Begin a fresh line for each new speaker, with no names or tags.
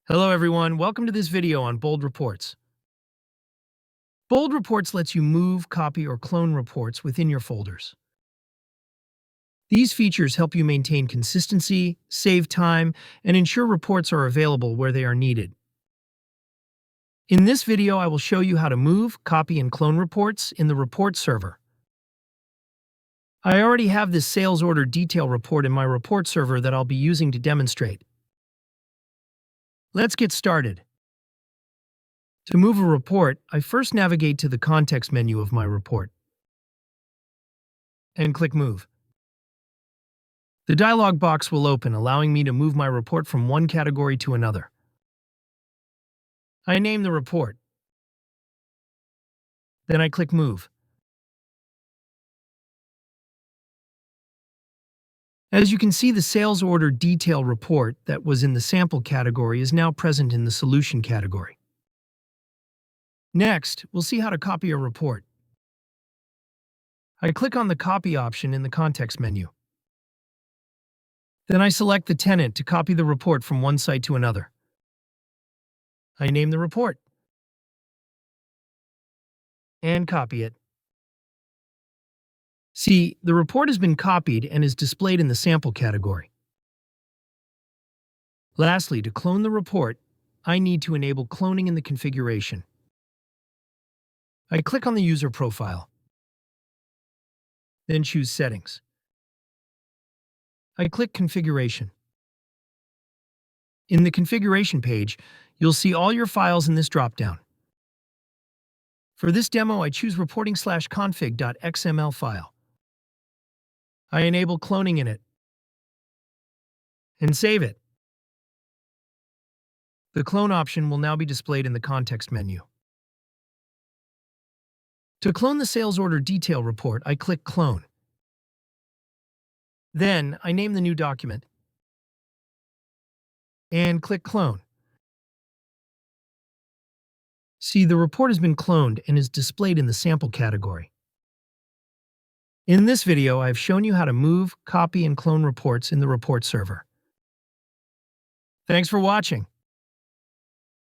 Hello everyone, welcome to this video on Bold Reports. Bold Reports lets you move, copy, or clone reports within your folders. These features help you maintain consistency, save time, and ensure reports are available where they are needed. In this video, I will show you how to move, copy, and clone reports in the report server. I already have this sales order detail report in my report server that I'll be using to demonstrate. Let's get started. To move a report, I first navigate to the context menu of my report and click Move. The dialog box will open, allowing me to move my report from one category to another. I name the report. Then I click Move. As you can see, the sales order detail report that was in the sample category is now present in the solution category. Next, we'll see how to copy a report. I click on the Copy option in the context menu. Then I select the tenant to copy the report from one site to another. I name the report and copy it. See, the report has been copied and is displayed in the sample category. Lastly, to clone the report, I need to enable cloning in the configuration. I click on the user profile, then choose Settings. I click Configuration. In the configuration page, you'll see all your files in this dropdown. For this demo, I choose reporting/config.xml file. I enable cloning in it and save it. The clone option will now be displayed in the context menu. To clone the sales order detail report, I click Clone. Then, I name the new document and click Clone. See, the report has been cloned and is displayed in the sample category. In this video, I've shown you how to move, copy, and clone reports in the report server. Thanks for watching.